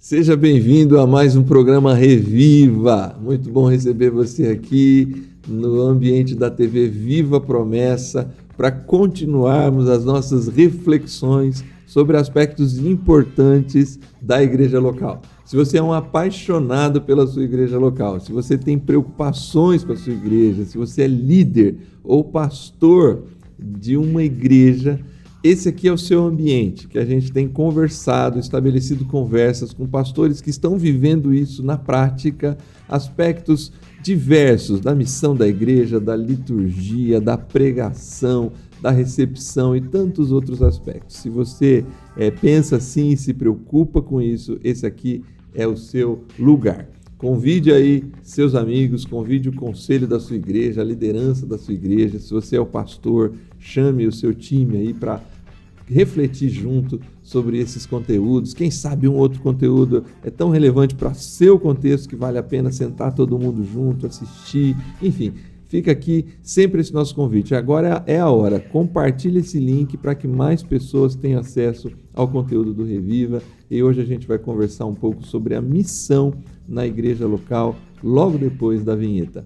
Seja bem-vindo a mais um programa Reviva. Muito bom receber você aqui no ambiente da TV Viva Promessa para continuarmos as nossas reflexões sobre aspectos importantes da igreja local. Se você é um apaixonado pela sua igreja local, se você tem preocupações com a sua igreja, se você é líder ou pastor de uma igreja, esse aqui é o seu ambiente, que a gente tem conversado, estabelecido conversas com pastores que estão vivendo isso na prática, aspectos diversos da missão da igreja, da liturgia, da pregação, da recepção e tantos outros aspectos. Se você pensa assim e se preocupa com isso, esse aqui é o seu lugar. Convide aí seus amigos, convide o conselho da sua igreja, a liderança da sua igreja. Se você é o pastor, chame o seu time aí para refletir junto sobre esses conteúdos. Quem sabe um outro conteúdo é tão relevante para seu contexto que vale a pena sentar todo mundo junto, assistir, enfim. Fica aqui sempre esse nosso convite. Agora é a hora. Compartilhe esse link para que mais pessoas tenham acesso ao conteúdo do Reviva. E hoje a gente vai conversar um pouco sobre a missão na igreja local, logo depois da vinheta.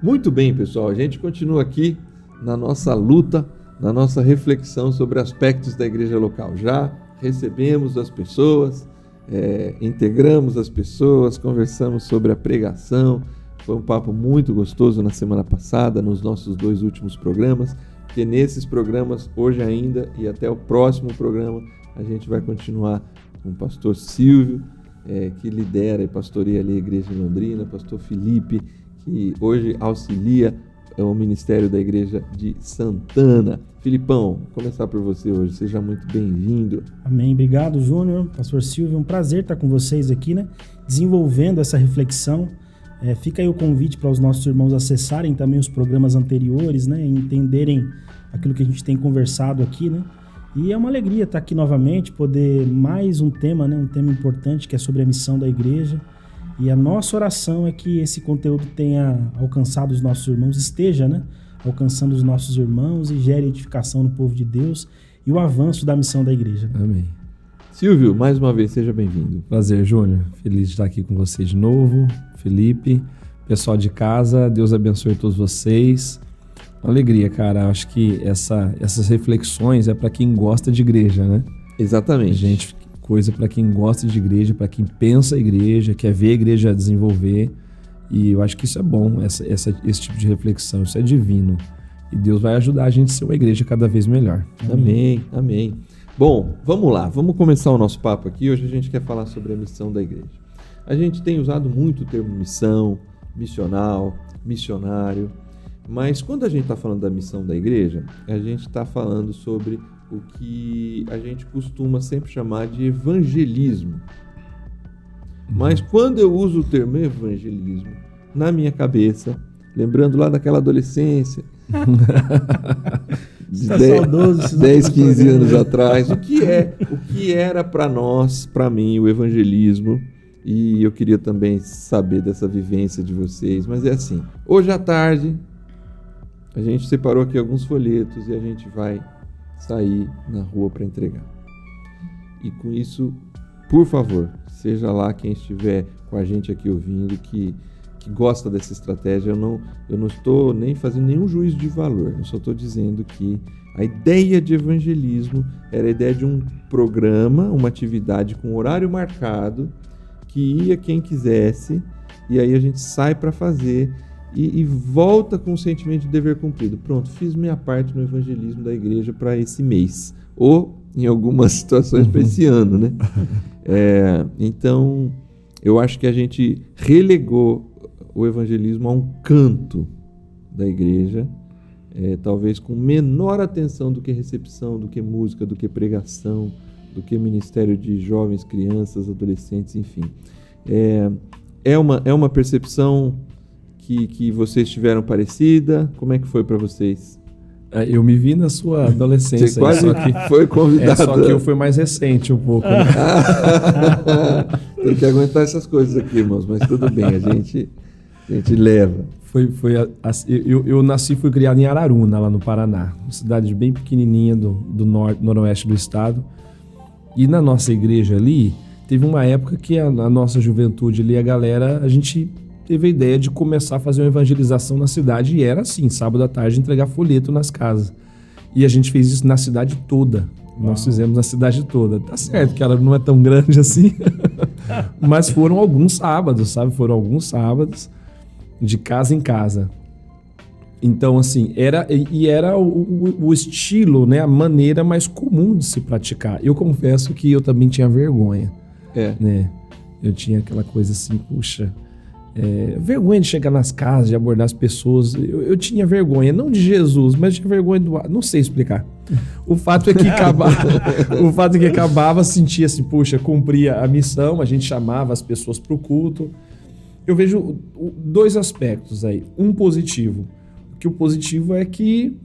Muito bem, pessoal, a gente continua aqui na nossa luta, na nossa reflexão sobre aspectos da igreja local. Já recebemos as pessoas, integramos as pessoas, conversamos sobre a pregação. Foi um papo muito gostoso na semana passada, nos nossos 2 últimos programas, porque nesses programas, hoje ainda e até o próximo programa, a gente vai continuar com o pastor Silvio, que lidera e pastoreia ali a igreja em Londrina, pastor Felipe, que hoje auxilia o ministério da igreja de Santana. Filipão, vou começar por você hoje, seja muito bem-vindo. Amém, obrigado Júnior, pastor Silvio, é um prazer estar com vocês aqui, né, desenvolvendo essa reflexão. Fica aí o convite para os nossos irmãos acessarem também os programas anteriores, né, e entenderem aquilo que a gente tem conversado aqui, né, e é uma alegria estar aqui novamente, poder mais um tema, né, um tema importante que é sobre a missão da igreja. E a nossa oração é que esse conteúdo tenha alcançado os nossos irmãos, esteja, né, alcançando os nossos irmãos e gere edificação no povo de Deus e o avanço da missão da igreja. Amém. Silvio, mais uma vez, seja bem-vindo. Prazer, Júnior. Feliz de estar aqui com vocês de novo. Felipe, pessoal de casa, Deus abençoe todos vocês. Uma alegria, cara. Acho que essas reflexões é para quem gosta de igreja, né? Exatamente. Coisa para quem gosta de igreja, para quem pensa a igreja, quer ver a igreja desenvolver. E eu acho que isso é bom, esse tipo de reflexão, isso é divino. E Deus vai ajudar a gente a ser uma igreja cada vez melhor. Amém, amém. Bom, vamos lá, vamos começar o nosso papo aqui. Hoje a gente quer falar sobre a missão da igreja. A gente tem usado muito o termo missão, missional, missionário, mas quando a gente está falando da missão da igreja, a gente está falando sobre o que a gente costuma sempre chamar de evangelismo. Mas quando eu uso o termo evangelismo, na minha cabeça, lembrando lá daquela adolescência, de 10, 15 anos atrás, o que era para nós, para mim, o evangelismo, e eu queria também saber dessa vivência de vocês, mas é assim, hoje à tarde, a gente separou aqui alguns folhetos e a gente vai sair na rua para entregar. E com isso, por favor, seja lá quem estiver com a gente aqui ouvindo, que gosta dessa estratégia, eu não estou nem fazendo nenhum juízo de valor, eu só estou dizendo que a ideia de evangelismo era a ideia de um programa, uma atividade com horário marcado, que ia quem quisesse, e aí a gente sai para fazer e volta com o sentimento de dever cumprido. Pronto, fiz minha parte no evangelismo da igreja para esse mês, ou em algumas situações para esse ano, né? Então, eu acho que a gente relegou o evangelismo a um canto da igreja, talvez com menor atenção do que recepção, do que música, do que pregação, do que ministério de jovens, crianças, adolescentes, enfim. É uma percepção que vocês tiveram parecida? Como é que foi para vocês? Eu me vi na sua adolescência. Você quase só que, foi convidado. só que eu fui mais recente um pouco. Né? Tem que aguentar essas coisas aqui, irmãos, mas tudo bem, a gente leva. Eu nasci e fui criado em Araruna, lá no Paraná, uma cidade bem pequenininha do noroeste do estado. E na nossa igreja ali, teve uma época que a nossa juventude ali, a gente teve a ideia de começar a fazer uma evangelização na cidade, e era assim, sábado à tarde, entregar folheto nas casas. E a gente fez isso na cidade toda. Nós fizemos na cidade toda. Tá certo que ela não é tão grande assim, mas foram alguns sábados, sabe? Foram alguns sábados de casa em casa. Então, assim, era o estilo, né? A maneira mais comum de se praticar. Eu confesso que eu também tinha vergonha. Né? Eu tinha aquela coisa assim, puxa... vergonha de chegar nas casas, de abordar as pessoas. Eu tinha vergonha, não de Jesus, mas tinha vergonha do... Não sei explicar. O fato é que acabava, sentia assim, puxa, cumpria a missão, a gente chamava as pessoas para o culto. Eu vejo dois aspectos aí. Um positivo. Que o positivo é que,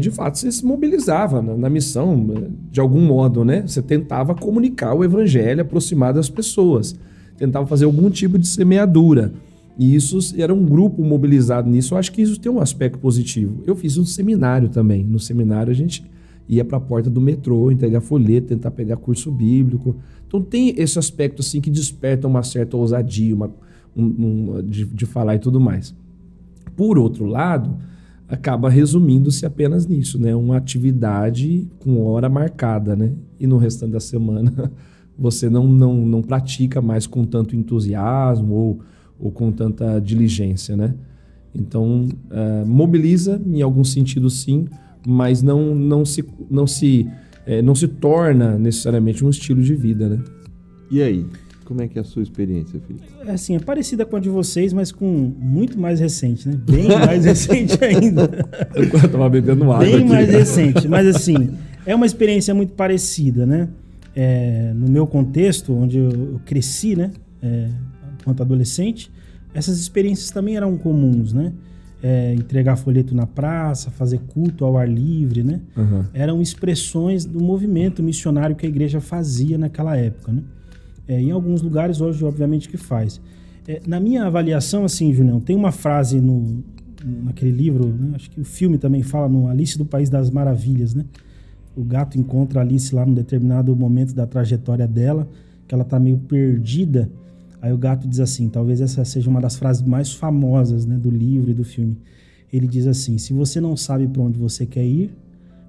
de fato, você se mobilizava na missão, de algum modo, né? Você tentava comunicar o evangelho, aproximar das pessoas. Tentava fazer algum tipo de semeadura. E isso era um grupo mobilizado nisso. Eu acho que isso tem um aspecto positivo. Eu fiz um seminário também. No seminário a gente ia para a porta do metrô, entregar folheto, tentar pegar curso bíblico. Então tem esse aspecto assim que desperta uma certa ousadia de falar e tudo mais. Por outro lado, acaba resumindo-se apenas nisso, né? Uma atividade com hora marcada, né? E no restante da semana... você não pratica mais com tanto entusiasmo ou com tanta diligência, né? Então, mobiliza em algum sentido sim, mas não se torna necessariamente um estilo de vida, né? E aí? Como é que é a sua experiência, filho? É parecida com a de vocês, mas com muito mais recente, né? Bem mais recente ainda. Eu tava bebendo água bem aqui. mais recente, mas assim, é uma experiência muito parecida, né? No meu contexto, onde eu cresci, né, enquanto adolescente, essas experiências também eram comuns, né? Entregar folheto na praça, fazer culto ao ar livre, né? Uhum. Eram expressões do movimento missionário que a igreja fazia naquela época, né? Em alguns lugares hoje, obviamente, que faz. Na minha avaliação, assim, Junião, tem uma frase naquele livro, né? Acho que o filme também fala, no Alice do País das Maravilhas, né? O gato encontra a Alice lá num determinado momento da trajetória dela, que ela tá meio perdida. Aí o gato diz assim, talvez essa seja uma das frases mais famosas, né, do livro e do filme. Ele diz assim, se você não sabe para onde você quer ir,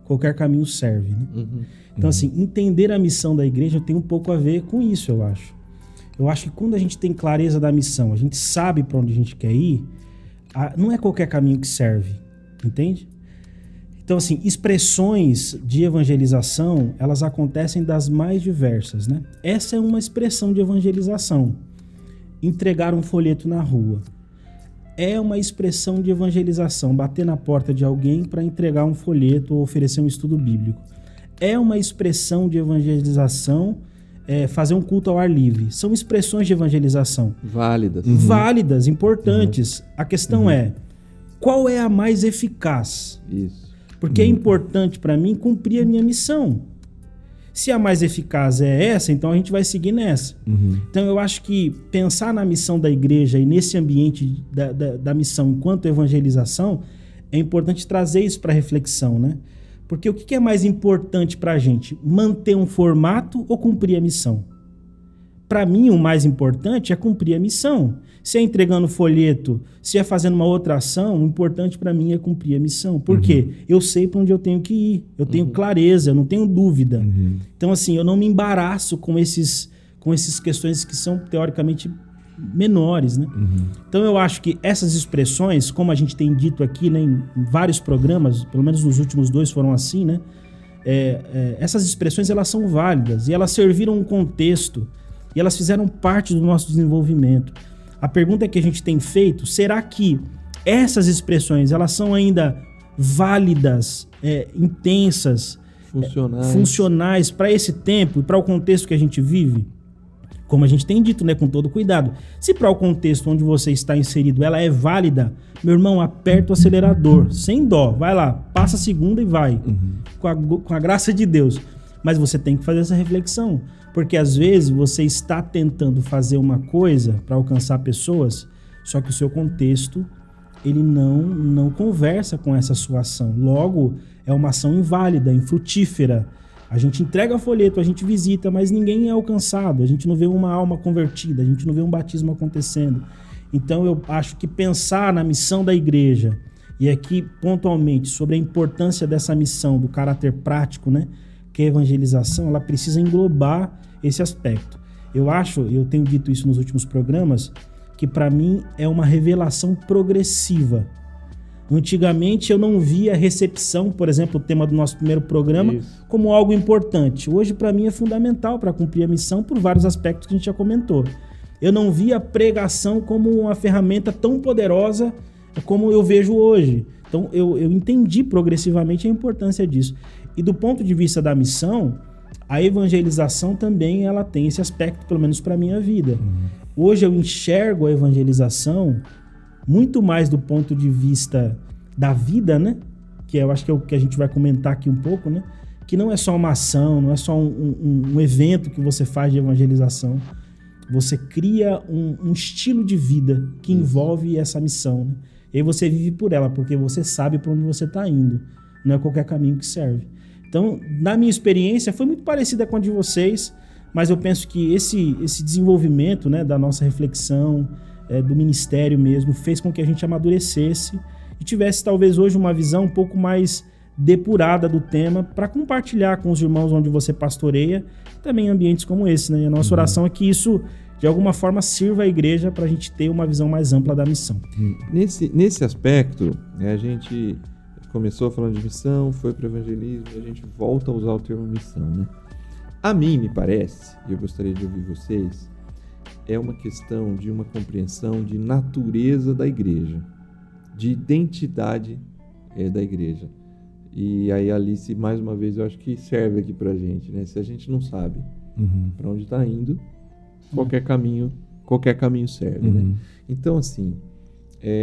qualquer caminho serve, né? Uhum. Então, assim, entender a missão da igreja tem um pouco a ver com isso, eu acho. Eu acho que quando a gente tem clareza da missão, a gente sabe para onde a gente quer ir, não é qualquer caminho que serve, entende? Então, assim, expressões de evangelização, elas acontecem das mais diversas, né? Essa é uma expressão de evangelização. Entregar um folheto na rua. É uma expressão de evangelização. Bater na porta de alguém para entregar um folheto ou oferecer um estudo bíblico. É uma expressão de evangelização, fazer um culto ao ar livre. São expressões de evangelização. Válidas. Uhum. Válidas, importantes. Uhum. A questão é, qual é a mais eficaz? Isso. Porque é importante para mim cumprir a minha missão. Se a mais eficaz é essa, então a gente vai seguir nessa. Uhum. Então eu acho que pensar na missão da igreja e nesse ambiente da missão enquanto evangelização, é importante trazer isso para reflexão, né? Porque o que é mais importante para a gente? Manter um formato ou cumprir a missão? Para mim, o mais importante é cumprir a missão. Se é entregando folheto, se é fazendo uma outra ação, o importante para mim é cumprir a missão. Por quê? Eu sei para onde eu tenho que ir. Eu tenho clareza, eu não tenho dúvida. Então, assim, eu não me embaraço com essas questões que são, teoricamente, menores, né? Então, eu acho que essas expressões, como a gente tem dito aqui, né, em vários programas, pelo menos nos últimos 2 foram assim, né? Essas expressões, elas são válidas e elas serviram um contexto e elas fizeram parte do nosso desenvolvimento. A pergunta que a gente tem feito, será que essas expressões, elas são ainda válidas, intensas, funcionais para esse tempo e para o contexto que a gente vive? Como a gente tem dito, né, com todo cuidado. Se para o contexto onde você está inserido ela é válida, meu irmão, aperta o acelerador, sem dó, vai lá, passa a segunda e vai, com a graça de Deus. Mas você tem que fazer essa reflexão, porque às vezes você está tentando fazer uma coisa para alcançar pessoas, só que o seu contexto, ele não conversa com essa sua ação. Logo, é uma ação inválida, infrutífera. A gente entrega folheto, a gente visita, mas ninguém é alcançado. A gente não vê uma alma convertida, a gente não vê um batismo acontecendo. Então eu acho que pensar na missão da igreja, e aqui pontualmente sobre a importância dessa missão, do caráter prático, né, que é a evangelização, ela precisa englobar esse aspecto. Eu tenho dito isso nos últimos programas, que para mim é uma revelação progressiva. Antigamente eu não via a recepção, por exemplo, o tema do nosso primeiro programa, como algo importante. Hoje para mim é fundamental para cumprir a missão por vários aspectos que a gente já comentou. Eu não via a pregação como uma ferramenta tão poderosa como eu vejo hoje. Então eu entendi progressivamente a importância disso. E do ponto de vista da missão, a evangelização também ela tem esse aspecto, pelo menos para a minha vida. Hoje eu enxergo a evangelização muito mais do ponto de vista da vida, né? Que eu acho que é o que a gente vai comentar aqui um pouco, né? Que não é só uma ação, não é só um evento que você faz de evangelização. Você cria um estilo de vida que envolve essa missão, né? E aí você vive por ela, porque você sabe para onde você está indo. Não é qualquer caminho que serve. Então, na minha experiência, foi muito parecida com a de vocês, mas eu penso que esse desenvolvimento, né, da nossa reflexão, do ministério mesmo, fez com que a gente amadurecesse e tivesse talvez hoje uma visão um pouco mais depurada do tema para compartilhar com os irmãos onde você pastoreia, também em ambientes como esse, né? E a nossa oração é que isso, de alguma forma, sirva à igreja para a gente ter uma visão mais ampla da missão. Nesse aspecto, a gente começou falando de missão, foi para o evangelismo, e a gente volta a usar o termo missão, né? A mim me parece, e eu gostaria de ouvir vocês, é uma questão de uma compreensão de natureza da igreja, de identidade da igreja. E aí, Alice, mais uma vez, eu acho que serve aqui pra gente, né? Se a gente não sabe para onde está indo, qualquer caminho serve, né? Então, assim,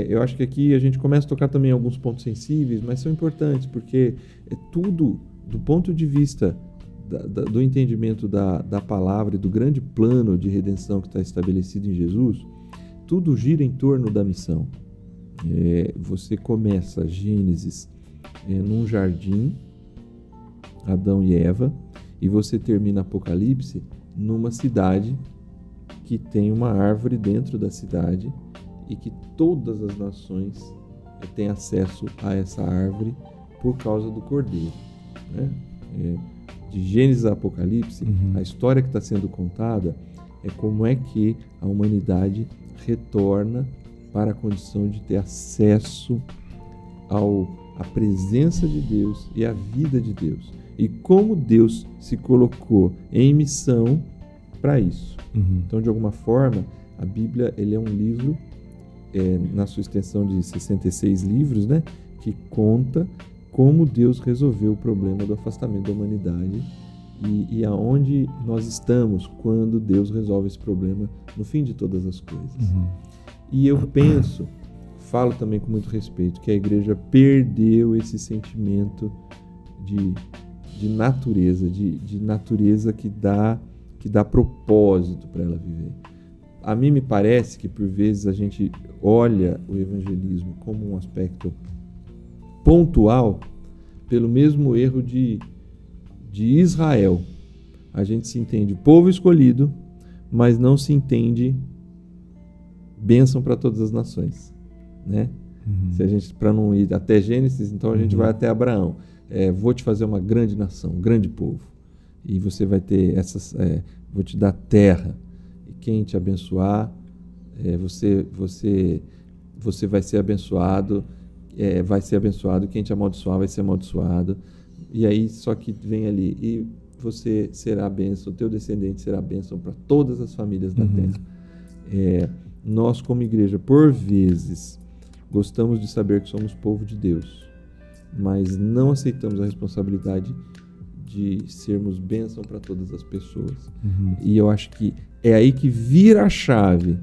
eu acho que aqui a gente começa a tocar também alguns pontos sensíveis, mas são importantes, porque é tudo, do ponto de vista do entendimento da palavra e do grande plano de redenção que está estabelecido em Jesus, tudo gira em torno da missão. Você começa Gênesis num jardim, Adão e Eva, e você termina Apocalipse numa cidade que tem uma árvore dentro da cidade e que todas as nações têm acesso a essa árvore por causa do Cordeiro, né? De Gênesis a Apocalipse, a história que está sendo contada é como é que a humanidade retorna para a condição de ter acesso à presença de Deus e à vida de Deus. E como Deus se colocou em missão para isso. Então, de alguma forma, a Bíblia ele é um livro, na sua extensão de 66 livros, né, que conta como Deus resolveu o problema do afastamento da humanidade e aonde nós estamos quando Deus resolve esse problema no fim de todas as coisas. E eu falo também com muito respeito, que a igreja perdeu esse sentimento de natureza, de natureza que dá propósito para ela viver. A mim me parece que por vezes a gente olha o evangelismo como um aspecto pontual pelo mesmo erro de Israel. A gente se entende povo escolhido, mas não se entende bênção para todas as nações, né? Se a gente, para não ir até Gênesis, então a gente vai até Abraão. Vou te fazer uma grande nação, um grande povo, e você vai ter vou te dar terra, e quem te abençoar, você vai ser abençoado. Vai ser abençoado, quem te amaldiçoar vai ser amaldiçoado. E aí, só que vem ali, e você será bênção, o teu descendente será bênção para todas as famílias da terra. Nós, como igreja, por vezes, gostamos de saber que somos povo de Deus, mas não aceitamos a responsabilidade de sermos bênção para todas as pessoas. E eu acho que é aí que vira a chave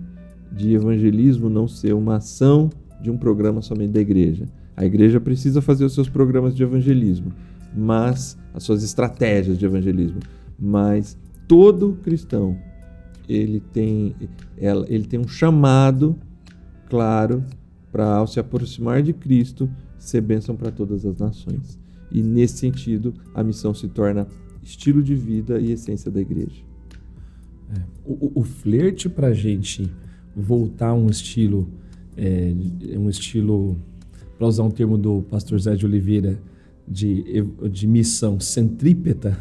de evangelismo não ser uma ação de um programa somente da igreja. A igreja precisa fazer os seus programas de evangelismo, mas as suas estratégias de evangelismo. Mas todo cristão, ele tem um chamado claro para, ao se aproximar de Cristo, ser bênção para todas as nações. E nesse sentido, a missão se torna estilo de vida e essência da igreja. O flerte para a gente voltar a um estilo, para usar um termo do pastor Zé de Oliveira, de missão centrípeta,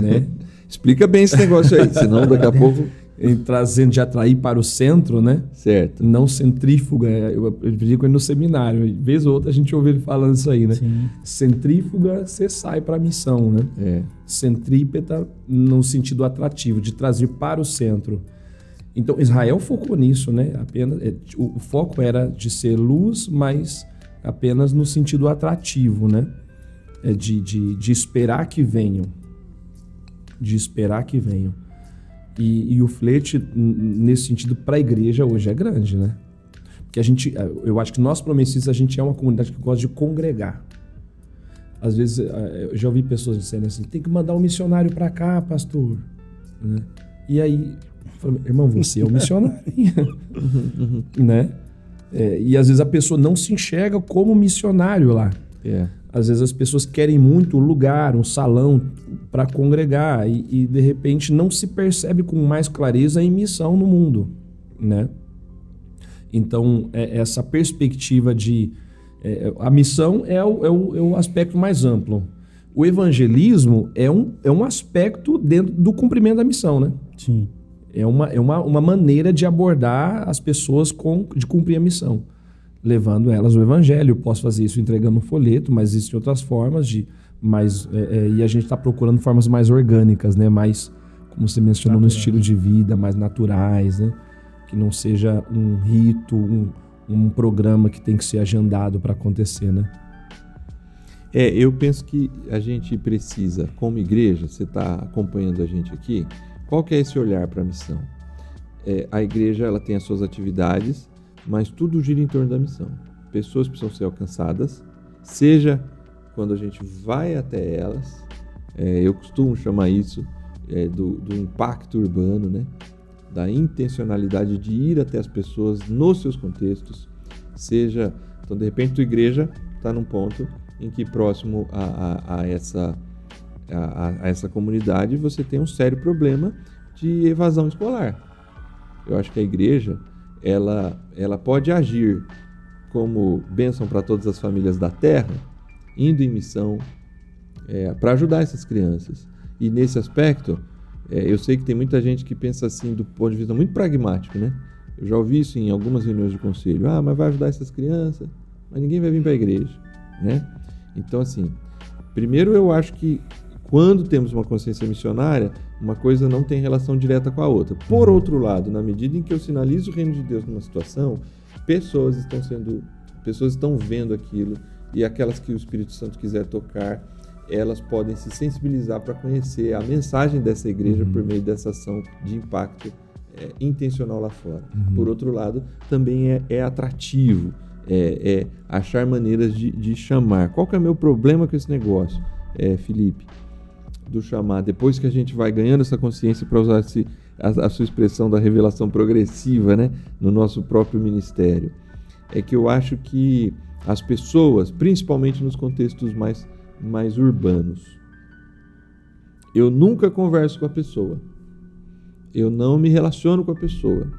né? Explica bem esse negócio aí, senão daqui a pouco... Trazendo de atrair para o centro, né? Certo. Não centrífuga. Eu digo no seminário, vez ou outra a gente ouve ele falando isso aí, né? Sim. Centrífuga, você sai para a missão, né? Centrípeta no sentido atrativo, de trazer para o centro. Então, Israel focou nisso, né? O foco era de ser luz, mas apenas no sentido atrativo, né? De esperar que venham. De esperar que venham. E o flerte, nesse sentido, para a igreja hoje é grande, né? Porque eu acho que nós promessistas, a gente é uma comunidade que gosta de congregar. Às vezes, eu já ouvi pessoas dizendo assim, tem que mandar um missionário para cá, pastor. Né? E aí, eu falei, irmão, você é um missionário. Né? E às vezes a pessoa não se enxerga como missionário lá. Às vezes as pessoas querem muito um lugar, um salão para congregar e de repente não se percebe com mais clareza em missão no mundo, né? Então, essa perspectiva de... a missão é o aspecto mais amplo. O evangelismo é um aspecto dentro do cumprimento da missão, né? Sim. É uma maneira de abordar as pessoas de cumprir a missão, levando elas o evangelho. Eu posso fazer isso entregando um folheto, mas existem outras formas e a gente está procurando formas mais orgânicas, né? Mais, como você mencionou, no estilo de vida, mais naturais, né? Que não seja um rito, um programa que tem que ser agendado para acontecer, né? Eu penso que a gente precisa, como igreja, você está acompanhando a gente aqui, qual que é esse olhar para a missão? A igreja, ela tem as suas atividades, mas tudo gira em torno da missão. Pessoas precisam ser alcançadas, seja quando a gente vai até elas, eu costumo chamar isso do impacto urbano, né? Da intencionalidade de ir até as pessoas nos seus contextos, seja... Então, de repente, a igreja está num ponto em que próximo a essa comunidade você tem um sério problema de evasão escolar. Eu acho que a igreja ela pode agir como bênção para todas as famílias da terra, indo em missão para ajudar essas crianças. E nesse aspecto, eu sei que tem muita gente que pensa assim do ponto de vista muito pragmático, né? Eu já ouvi isso em algumas reuniões de conselho. Mas vai ajudar essas crianças, mas ninguém vai vir para a igreja, né? Então, assim, primeiro eu acho que quando temos uma consciência missionária, uma coisa não tem relação direta com a outra. Por outro lado, na medida em que eu sinalizo o reino de Deus numa situação, pessoas estão vendo aquilo, e aquelas que o Espírito Santo quiser tocar, elas podem se sensibilizar para conhecer a mensagem dessa igreja por meio dessa ação de impacto intencional lá fora. Por outro lado, também é atrativo, achar maneiras de chamar. Qual que é o meu problema com esse negócio, Felipe? Do chamar, depois que a gente vai ganhando essa consciência, para usar a sua expressão da revelação progressiva, né, no nosso próprio ministério, é que eu acho que as pessoas, principalmente nos contextos mais urbanos, eu nunca converso com a pessoa, eu não me relaciono com a pessoa,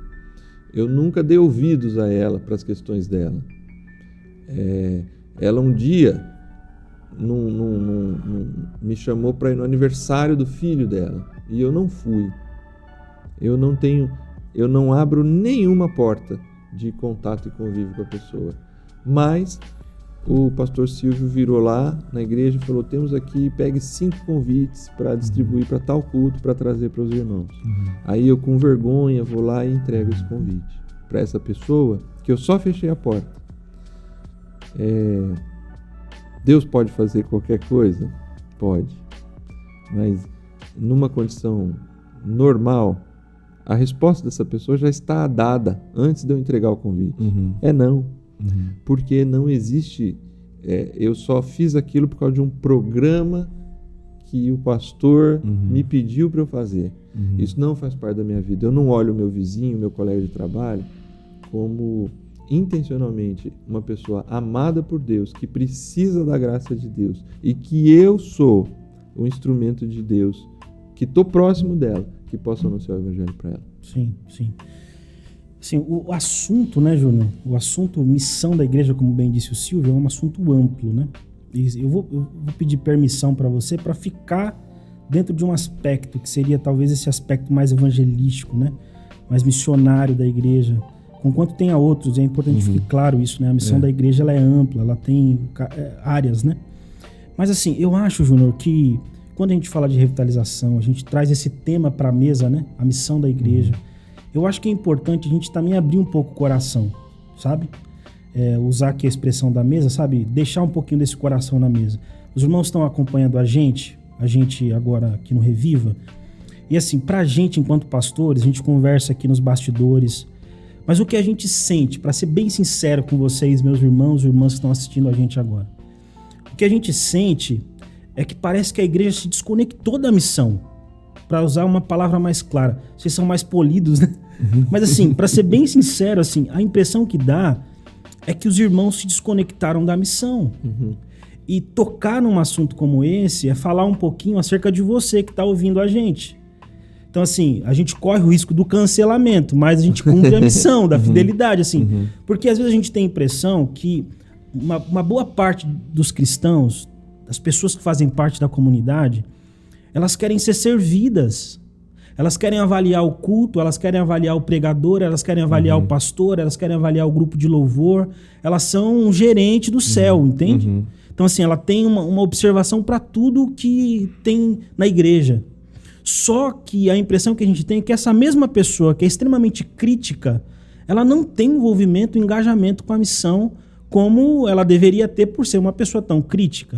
eu nunca dei ouvidos a ela para as questões dela. Ela um dia me chamou para ir no aniversário do filho dela e eu não fui. Eu não abro nenhuma porta de contato e convívio com a pessoa. Mas o pastor Silvio virou lá na igreja e falou: temos aqui, pegue 5 convites para distribuir para tal culto, para trazer para os irmãos. Aí eu, com vergonha, vou lá e entrego esse convite para essa pessoa, que eu só fechei a porta. Deus pode fazer qualquer coisa? Pode. mas numa condição normal, a resposta dessa pessoa já está dada antes de eu entregar o convite. É não. Porque não existe... eu só fiz aquilo por causa de um programa que o pastor me pediu para eu fazer. Isso não faz parte da minha vida. Eu não olho o meu vizinho, meu colega de trabalho, como intencionalmente uma pessoa amada por Deus, que precisa da graça de Deus, e que eu sou o instrumento de Deus, que estou próximo dela, que possa anunciar o evangelho para ela. Sim, sim. Assim, o assunto, né, Júnior? O assunto missão da igreja, como bem disse o Silvio, é um assunto amplo, né? E eu vou pedir permissão para você para ficar dentro de um aspecto que seria talvez esse aspecto mais evangelístico, né? Mais missionário da igreja. Conquanto tenha outros, é importante que fique claro isso, né? A missão da igreja ela é ampla, ela tem áreas, né? Mas assim, eu acho, Júnior, que quando a gente fala de revitalização, a gente traz esse tema para a mesa, né? A missão da igreja. Eu acho que é importante a gente também abrir um pouco o coração, sabe? Usar aqui a expressão da mesa, sabe? Deixar um pouquinho desse coração na mesa. Os irmãos estão acompanhando a gente agora aqui no Reviva. E assim, pra gente, enquanto pastores, a gente conversa aqui nos bastidores. Mas o que a gente sente, para ser bem sincero com vocês, meus irmãos e irmãs que estão assistindo a gente agora, o que a gente sente é que parece que a igreja se desconectou da missão. Para usar uma palavra mais clara, vocês são mais polidos, né? Mas assim, para ser bem sincero, assim, a impressão que dá é que os irmãos se desconectaram da missão. E tocar num assunto como esse é falar um pouquinho acerca de você que está ouvindo a gente. Então, assim, a gente corre o risco do cancelamento, mas a gente cumpre a missão da fidelidade, assim. Porque às vezes a gente tem a impressão que uma boa parte dos cristãos, das pessoas que fazem parte da comunidade, elas querem ser servidas. Elas querem avaliar o culto, elas querem avaliar o pregador, elas querem avaliar o pastor, elas querem avaliar o grupo de louvor. Elas são um gerente do céu, entende? Então, assim, ela tem uma observação para tudo que tem na igreja. Só que a impressão que a gente tem é que essa mesma pessoa, que é extremamente crítica, ela não tem envolvimento, engajamento com a missão como ela deveria ter por ser uma pessoa tão crítica.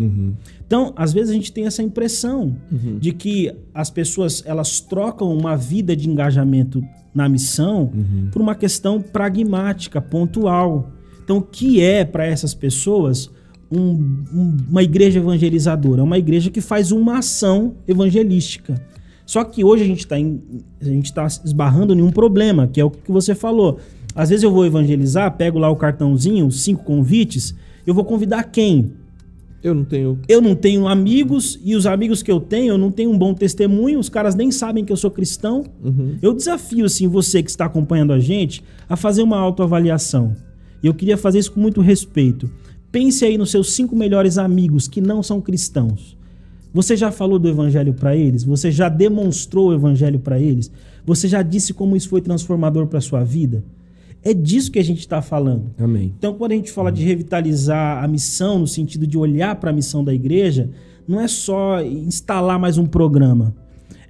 Então, às vezes a gente tem essa impressão de que as pessoas elas trocam uma vida de engajamento na missão por uma questão pragmática, pontual. Então, o que é para essas pessoas uma igreja evangelizadora? É uma igreja que faz uma ação evangelística. Só que hoje a gente tá esbarrando em um problema, que é o que você falou. Às vezes eu vou evangelizar, pego lá o cartãozinho, 5 convites, eu vou convidar quem? Eu não tenho amigos, e os amigos que eu não tenho um bom testemunho, os caras nem sabem que eu sou cristão. Eu desafio, assim, você que está acompanhando a gente, a fazer uma autoavaliação. E eu queria fazer isso com muito respeito. Pense aí nos seus 5 melhores amigos que não são cristãos. Você já falou do evangelho para eles? Você já demonstrou o evangelho para eles? Você já disse como isso foi transformador para sua vida? É disso que a gente está falando. Amém. Então, quando a gente fala de revitalizar a missão, no sentido de olhar para a missão da igreja, não é só instalar mais um programa.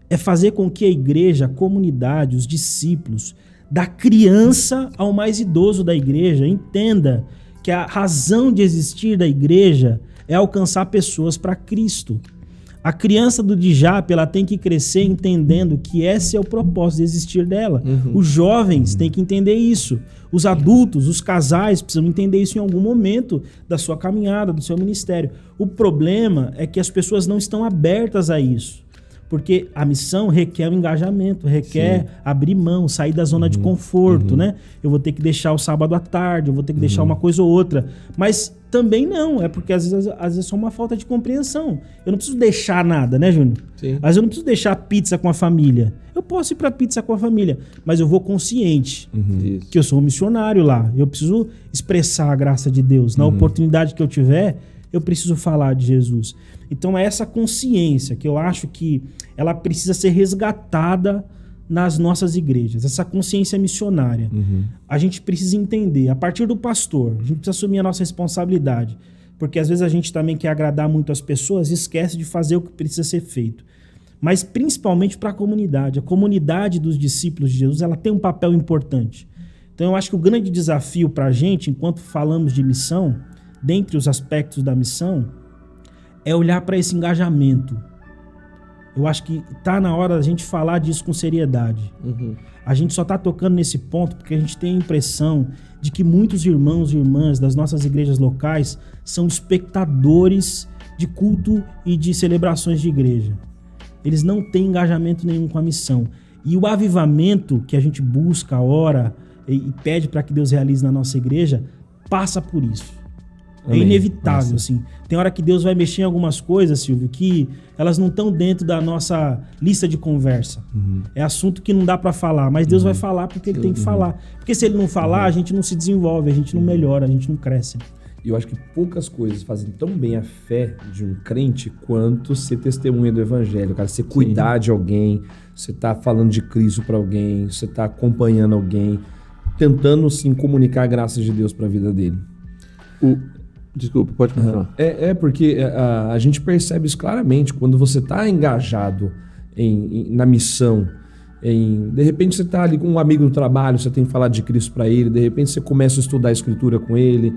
É fazer com que a igreja, a comunidade, os discípulos, da criança ao mais idoso da igreja, entenda que a razão de existir da igreja é alcançar pessoas para Cristo. A criança do Dijap, ela tem que crescer entendendo que esse é o propósito de existir dela. Os jovens têm que entender isso. Os adultos, os casais precisam entender isso em algum momento da sua caminhada, do seu ministério. O problema é que as pessoas não estão abertas a isso. Porque a missão requer um engajamento, requer abrir mão, sair da zona de conforto, né? Eu vou ter que deixar o sábado à tarde, eu vou ter que deixar uma coisa ou outra. Mas também não, é porque às vezes é só uma falta de compreensão. Eu não preciso deixar nada, né, Júnior? Às vezes eu não preciso deixar pizza com a família. Eu posso ir pra pizza com a família, mas eu vou consciente que eu sou um missionário lá. Eu preciso expressar a graça de Deus. Na oportunidade que eu tiver, eu preciso falar de Jesus. Então é essa consciência que eu acho que ela precisa ser resgatada nas nossas igrejas, essa consciência missionária. A gente precisa entender, a partir do pastor, a gente precisa assumir a nossa responsabilidade, porque às vezes a gente também quer agradar muito as pessoas e esquece de fazer o que precisa ser feito. Mas principalmente para a comunidade dos discípulos de Jesus, ela tem um papel importante. Então eu acho que o grande desafio para a gente, enquanto falamos de missão, dentre os aspectos da missão, é olhar para esse engajamento. Eu acho que tá na hora da gente falar disso com seriedade. A gente só tá tocando nesse ponto porque a gente tem a impressão de que muitos irmãos e irmãs das nossas igrejas locais são espectadores de culto e de celebrações de igreja. Eles não têm engajamento nenhum com a missão. E o avivamento que a gente busca, ora e pede para que Deus realize na nossa igreja, passa por isso. Amém. É inevitável, assim. Tem hora que Deus vai mexer em algumas coisas, Silvio, que elas não estão dentro da nossa lista de conversa. É assunto que não dá para falar, mas Deus vai falar porque Ele tem que falar. Porque se Ele não falar, a gente não se desenvolve, a gente não melhora, a gente não cresce. E eu acho que poucas coisas fazem tão bem a fé de um crente quanto ser testemunha do evangelho, cara. Você cuidar de alguém, você tá falando de Cristo para alguém, você tá acompanhando alguém, tentando, sim, comunicar a graça de Deus para a vida dele. Desculpa, pode continuar. Porque a gente percebe isso claramente quando você está engajado na missão. De repente você está ali com um amigo do trabalho, você tem que falar de Cristo para ele, de repente você começa a estudar a Escritura com ele,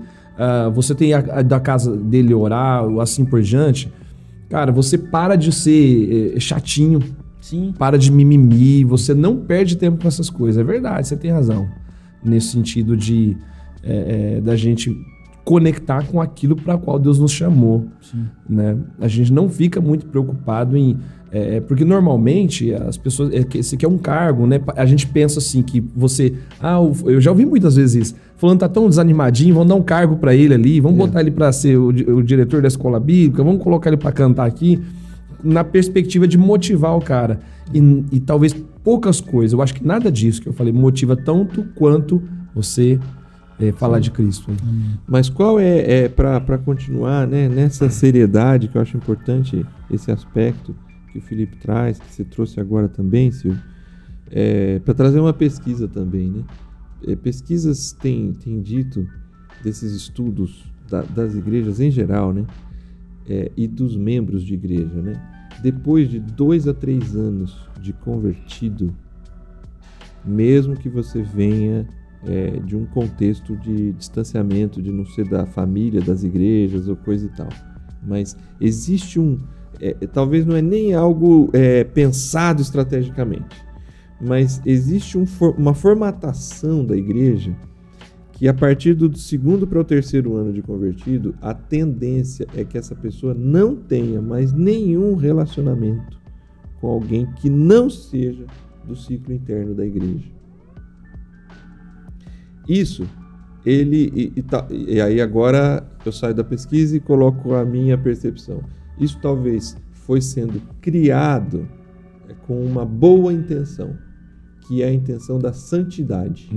você tem a da casa dele orar, assim por diante. Cara, você para de ser chatinho, Sim. para de mimimi, você não perde tempo com essas coisas. É verdade, você tem razão. Nesse sentido da gente conectar com aquilo para qual Deus nos chamou, né? A gente não fica muito preocupado em... porque normalmente as pessoas... Esse aqui é um cargo, né? A gente pensa assim que você... eu já ouvi muitas vezes isso. Fulano tá tão desanimadinho, vamos dar um cargo para ele ali, vamos botar ele para ser o diretor da escola bíblica, vamos colocar ele para cantar aqui, na perspectiva de motivar o cara. E talvez poucas coisas, eu acho que nada disso que eu falei motiva tanto quanto você... falar de Cristo. Mas qual para continuar, né, nessa seriedade, que eu acho importante esse aspecto que o Felipe traz, que você trouxe agora também, Silvio, para trazer uma pesquisa também, né? Pesquisas têm dito desses estudos das igrejas em geral, né, e dos membros de igreja, né? Depois de 2 a 3 anos de convertido, mesmo que você venha de um contexto de distanciamento, de não ser da família, das igrejas ou coisa e tal. Mas existe talvez não é nem algo pensado estrategicamente, mas existe uma formatação da igreja que a partir do 2º para o 3º ano de convertido, a tendência é que essa pessoa não tenha mais nenhum relacionamento com alguém que não seja do ciclo interno da igreja. Isso, e aí agora eu saio da pesquisa e coloco a minha percepção. Isso talvez foi sendo criado com uma boa intenção, que é a intenção da santidade,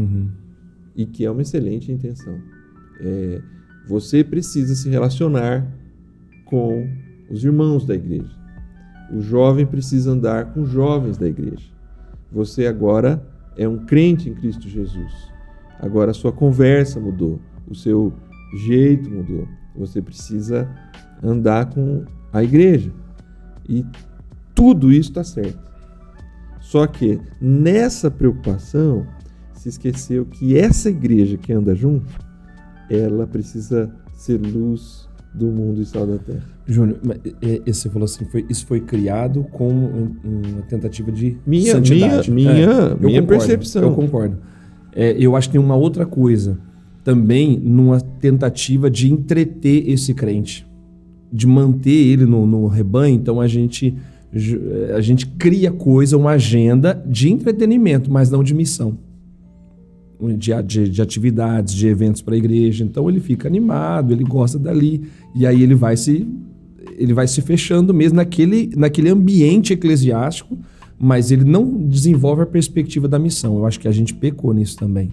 e que é uma excelente intenção. Você precisa se relacionar com os irmãos da igreja. O jovem precisa andar com os jovens da igreja. Você agora é um crente em Cristo Jesus. Agora a sua conversa mudou, o seu jeito mudou. Você precisa andar com a igreja. E tudo isso está certo. Só que nessa preocupação se esqueceu que essa igreja que anda junto, ela precisa ser luz do mundo e sal da terra. Júnior, você falou assim, isso foi criado com uma tentativa de santidade. Minha percepção. Eu concordo. Eu acho que tem uma outra coisa, também numa tentativa de entreter esse crente, de manter ele no rebanho. Então a gente cria uma agenda de entretenimento, mas não de missão, de atividades, de eventos para a igreja. Então ele fica animado, ele gosta dali, e aí ele vai se fechando mesmo naquele ambiente eclesiástico, mas ele não desenvolve a perspectiva da missão. Eu acho que a gente pecou nisso também.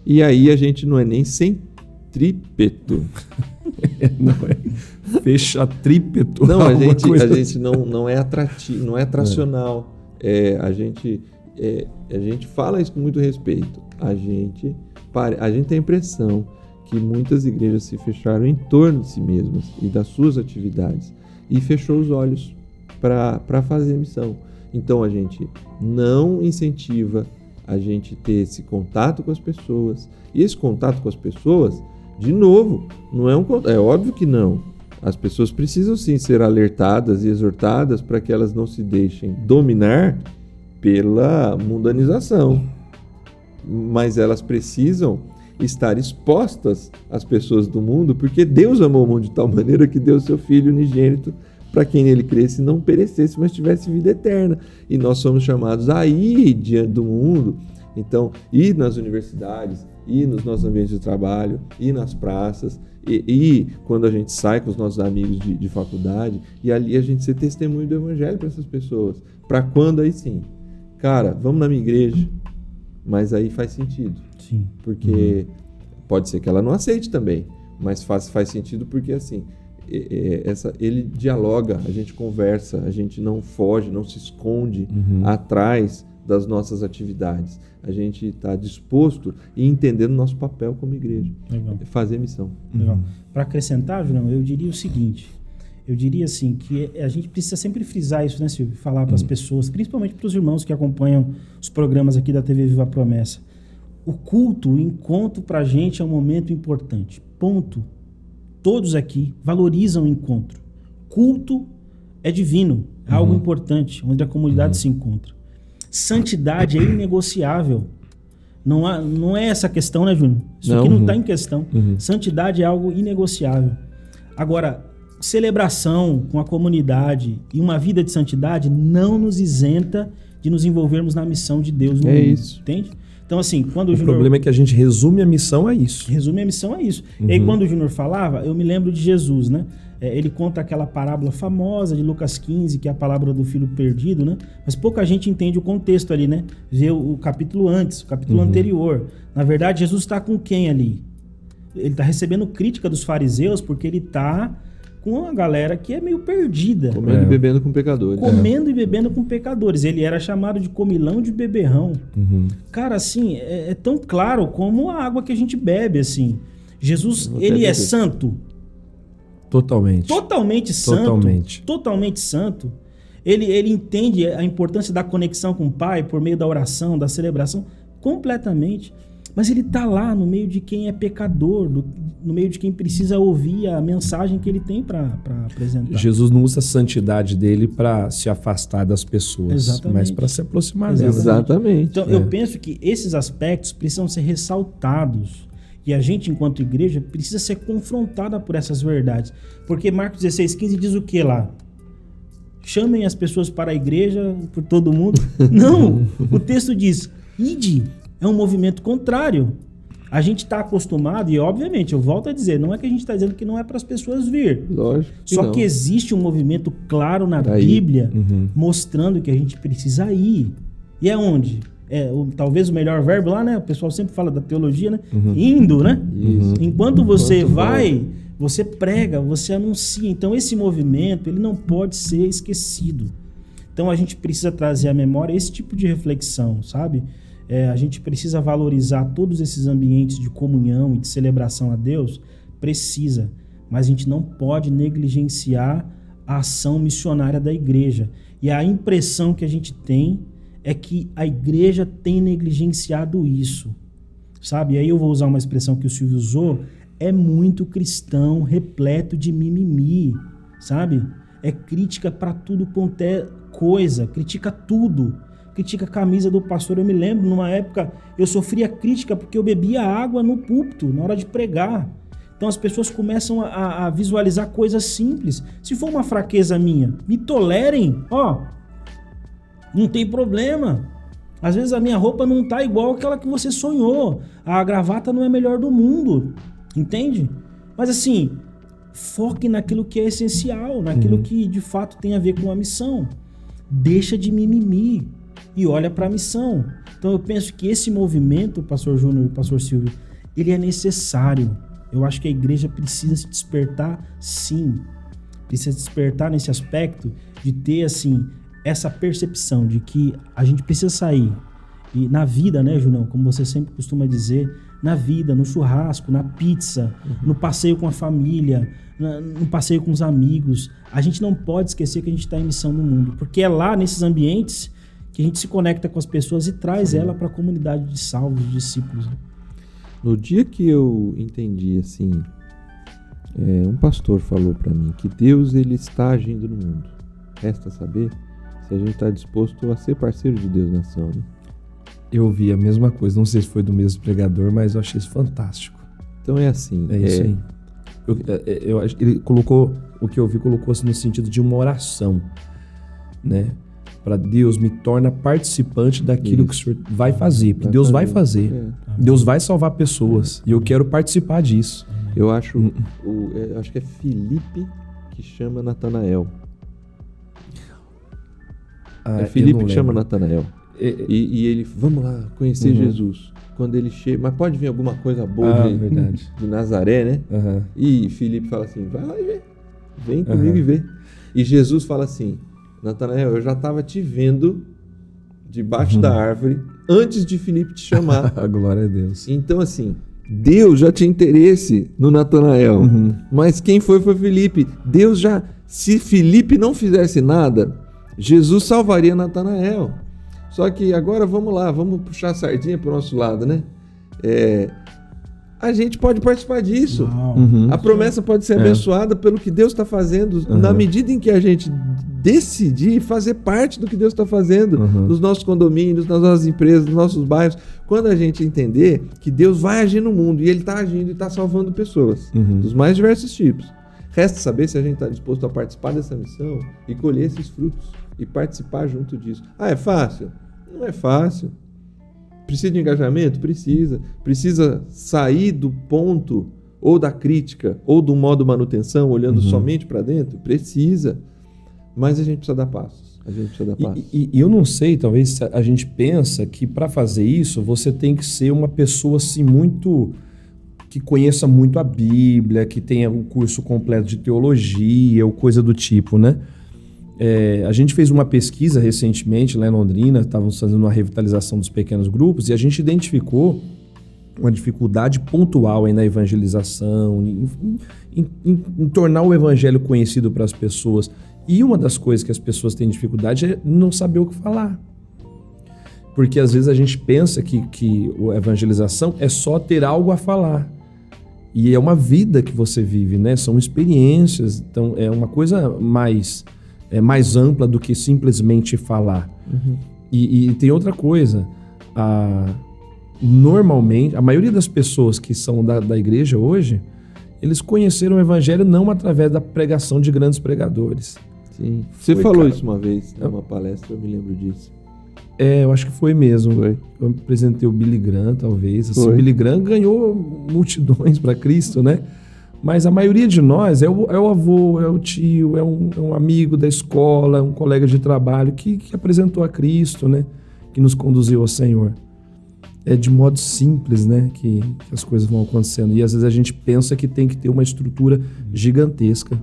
E aí a gente não é nem centrípeto. Não é fechatrípeto. Não, a gente não é atrativo, não é atracional. A gente fala isso com muito respeito. A gente tem a impressão que muitas igrejas se fecharam em torno de si mesmas e das suas atividades e fechou os olhos para fazer missão. Então a gente não incentiva a gente ter esse contato com as pessoas. E esse contato com as pessoas, de novo, não é óbvio que não. As pessoas precisam sim ser alertadas e exortadas para que elas não se deixem dominar pela mundanização, mas elas precisam estar expostas às pessoas do mundo, porque Deus amou o mundo de tal maneira que deu seu Filho unigênito para quem nele cresce não perecesse, mas tivesse vida eterna. E nós somos chamados a ir diante do mundo, então ir nas universidades, ir nos nossos ambientes de trabalho, ir nas praças, e quando a gente sai com os nossos amigos de faculdade, e ali a gente ser testemunho do evangelho para essas pessoas. Para quando aí sim, cara, vamos na minha igreja, mas aí faz sentido. Sim. Porque pode ser que ela não aceite também, mas faz sentido porque assim, ele dialoga, a gente conversa, a gente não foge, não se esconde atrás das nossas atividades. A gente está disposto e entendendo o nosso papel como igreja. Legal. Fazer missão. Legal. Para acrescentar, Julião, eu diria o seguinte. Eu diria assim, que a gente precisa sempre frisar isso, né, Silvio? Falar para as pessoas, principalmente para os irmãos que acompanham os programas aqui da TV Viva Promessa. O culto, o encontro para a gente é um momento importante. Ponto. Todos aqui valorizam o encontro. Culto é divino, é algo importante, onde a comunidade se encontra. Santidade é inegociável. Não é essa questão, né, Júnior? Isso aqui não está em questão. Santidade é algo inegociável. Agora, celebração com a comunidade e uma vida de santidade não nos isenta de nos envolvermos na missão de Deus no mundo. Isso. Entende? Então, assim, quando o Júnior... problema é que a gente resume a missão a isso. Resume a missão a isso. E aí, quando o Júnior falava, eu me lembro de Jesus, né? Ele conta aquela parábola famosa de Lucas 15, que é a palavra do filho perdido, né? Mas pouca gente entende o contexto ali, né? Vê o capítulo antes, o capítulo anterior. Na verdade, Jesus está com quem ali? Ele está recebendo crítica dos fariseus porque ele está com a galera que é meio perdida. Comendo e bebendo com pecadores. Comendo e bebendo com pecadores. Ele era chamado de comilão de beberrão. Cara, assim, é tão claro como a água que a gente bebe, assim. Jesus, ele é santo. Totalmente. Totalmente santo. Totalmente santo. Ele entende a importância da conexão com o Pai por meio da oração, da celebração, completamente. Mas ele está lá no meio de quem é pecador, no meio de quem precisa ouvir a mensagem que ele tem para apresentar. Jesus não usa a santidade dele para se afastar das pessoas, mas para se aproximar delas. Exatamente. Então, eu penso que esses aspectos precisam ser ressaltados. E a gente, enquanto igreja, precisa ser confrontada por essas verdades. Porque Marcos 16:15 diz o que lá? Chamem as pessoas para a igreja, por todo mundo. Não! O texto diz, ide. É um movimento contrário. A gente está acostumado, e obviamente, eu volto a dizer, não é que a gente está dizendo que não é para as pessoas vir. Lógico que Só não. que existe um movimento claro na Bíblia mostrando que a gente precisa ir. E é onde? Talvez o melhor verbo lá, né? O pessoal sempre fala da teologia, né? Indo, né? Enquanto você vai, você prega, você anuncia. Então esse movimento, ele não pode ser esquecido. Então a gente precisa trazer à memória esse tipo de reflexão, sabe? A gente precisa valorizar todos esses ambientes de comunhão e de celebração a Deus, precisa, mas a gente não pode negligenciar a ação missionária da igreja. E a impressão que a gente tem é que a igreja tem negligenciado isso, sabe? E aí eu vou usar uma expressão que o Silvio usou, é muito cristão, repleto de mimimi, sabe? É crítica para tudo quanto é coisa, critica tudo. Critica a camisa do pastor. Eu me lembro, numa época, eu sofria crítica porque eu bebia água no púlpito, na hora de pregar. Então as pessoas começam a visualizar coisas simples. Se for uma fraqueza minha, me tolerem, não tem problema. Às vezes a minha roupa não tá igual àquela que você sonhou. A gravata não é a melhor do mundo, entende? Mas assim, foque naquilo que é essencial, naquilo que de fato tem a ver com a missão. Deixa de mimimi e olha para a missão. Então eu penso que esse movimento, pastor Júnior e pastor Silvio, ele é necessário. Eu acho que a igreja precisa se despertar, sim. Precisa despertar nesse aspecto de ter, assim, essa percepção de que a gente precisa sair. E na vida, né, Junão, como você sempre costuma dizer, na vida, no churrasco, na pizza, no passeio com a família, no passeio com os amigos, a gente não pode esquecer que a gente está em missão no mundo. Porque é lá, nesses ambientes, que a gente se conecta com as pessoas e traz ela para a comunidade de salvos, de discípulos. No dia que eu entendi, assim, Um pastor falou para mim que Deus ele está agindo no mundo. Resta saber se a gente está disposto a ser parceiro de Deus na ação, né? Eu ouvi a mesma coisa, não sei se foi do mesmo pregador, mas eu achei isso fantástico. Então é assim. É isso aí. Ele colocou, o que eu ouvi, colocou-se no sentido de uma oração, né? Para Deus, me torna participante daquilo que o Senhor vai fazer. Porque Deus vai fazer. Deus vai salvar pessoas. E eu quero participar disso. Eu acho que é Filipe que chama Natanael. É Filipe que chama Natanael. E ele, vamos lá, conhecer Jesus. Quando ele chega, mas pode vir alguma coisa boa de Nazaré, né? E Filipe fala assim, vai lá e vê. Vem comigo e vê. E Jesus fala assim, Natanael, eu já estava te vendo debaixo da árvore antes de Filipe te chamar. Glória a Deus. Então, assim, Deus já tinha interesse no Natanael, mas quem foi Filipe. Deus já, se Filipe não fizesse nada, Jesus salvaria Natanael. Só que agora vamos lá, vamos puxar a sardinha para o nosso lado, né? A gente pode participar disso. A promessa pode ser abençoada pelo que Deus está fazendo, na medida em que a gente decidir fazer parte do que Deus está fazendo nos nossos condomínios, nas nossas empresas, nos nossos bairros. Quando a gente entender que Deus vai agir no mundo e Ele está agindo e está salvando pessoas dos mais diversos tipos. Resta saber se a gente está disposto a participar dessa missão e colher esses frutos e participar junto disso. É fácil? Não é fácil. Precisa de engajamento? Precisa. Precisa sair do ponto ou da crítica ou do modo manutenção, olhando somente para dentro? Precisa. Mas a gente precisa dar passos. E eu não sei, talvez a gente pensa que para fazer isso você tem que ser uma pessoa assim muito... que conheça muito a Bíblia, que tenha um curso completo de teologia ou coisa do tipo, né? A gente fez uma pesquisa recentemente lá em Londrina, estávamos fazendo uma revitalização dos pequenos grupos e a gente identificou uma dificuldade pontual aí na evangelização, em tornar o evangelho conhecido para as pessoas. E uma das coisas que as pessoas têm dificuldade é não saber o que falar. Porque às vezes a gente pensa que a evangelização é só ter algo a falar. E é uma vida que você vive, né? São experiências, então é uma coisa mais ampla do que simplesmente falar. E tem outra coisa, normalmente, a maioria das pessoas que são da igreja hoje, eles conheceram o evangelho não através da pregação de grandes pregadores. Sim. Você falou isso uma vez, numa palestra, eu me lembro disso. Eu acho que foi mesmo. Eu apresentei o Billy Graham, talvez. Assim, o Billy Graham ganhou multidões para Cristo, né? Mas a maioria de nós é o avô, é o tio, é um amigo da escola, um colega de trabalho que apresentou a Cristo, né? Que nos conduziu ao Senhor. É de modo simples, né? Que as coisas vão acontecendo. E às vezes a gente pensa que tem que ter uma estrutura gigantesca.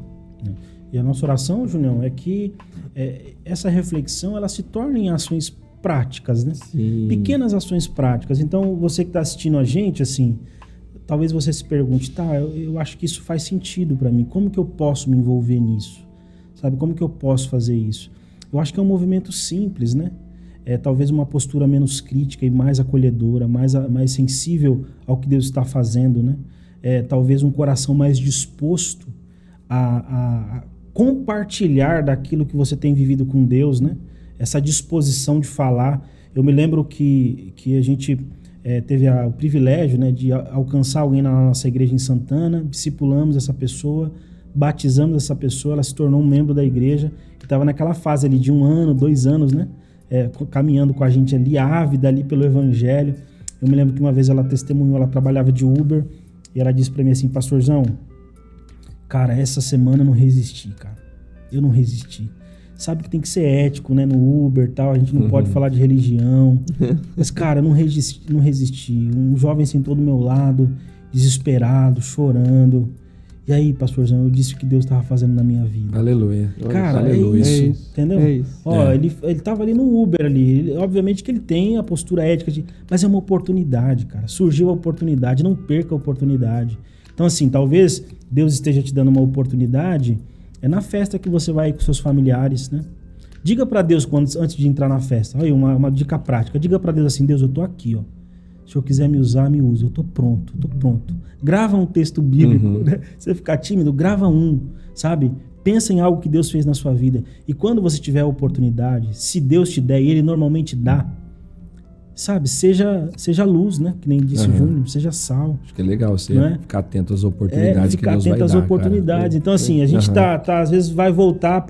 E a nossa oração, Junião, é que essa reflexão ela se torne em ações práticas, né? Sim. Pequenas ações práticas. Então, você que está assistindo a gente, assim, talvez você se pergunte, eu acho que isso faz sentido para mim. Como que eu posso me envolver nisso? Sabe, como que eu posso fazer isso? Eu acho que é um movimento simples, né? Talvez uma postura menos crítica e mais acolhedora, mais sensível ao que Deus está fazendo, né? Talvez um coração mais disposto a compartilhar daquilo que você tem vivido com Deus, né? Essa disposição de falar. Eu me lembro que a gente teve o privilégio, né, de alcançar alguém na nossa igreja em Santana, discipulamos essa pessoa, batizamos essa pessoa, ela se tornou um membro da igreja, que estava naquela fase ali de 1 ano, 2 anos, né? Caminhando com a gente ali, ávida ali pelo evangelho. Eu me lembro que uma vez ela testemunhou, ela trabalhava de Uber, e ela disse para mim assim, pastorzão, cara, essa semana eu não resisti, cara. Eu não resisti. Sabe que tem que ser ético, né? No Uber e tal, a gente não pode falar de religião. Mas, cara, eu não resisti. Um jovem sentou do meu lado, desesperado, chorando. E aí, pastorzão, eu disse o que Deus estava fazendo na minha vida. Aleluia. Cara, aleluia. É isso, entendeu? É isso. Ele tava ali no Uber ali. Obviamente que ele tem a postura ética, mas é uma oportunidade, cara. Surgiu a oportunidade, não perca a oportunidade. Então, assim, talvez Deus esteja te dando uma oportunidade na festa que você vai com seus familiares, né? Diga para Deus antes de entrar na festa. Olha, uma dica prática. Diga para Deus assim, Deus, eu tô aqui, ó. Se o Senhor quiser me usar, me usa. Eu tô pronto. Grava um texto bíblico, né? Você ficar tímido, grava um, sabe? Pensa em algo que Deus fez na sua vida. E quando você tiver a oportunidade, se Deus te der, e Ele normalmente dá, sabe? Seja luz, né? Que nem disse o Júnior, seja sal. Acho que é legal você ficar atento às oportunidades que Deus vai dar. Ficar atento às oportunidades. Cara. Então, assim, a gente às vezes vai voltar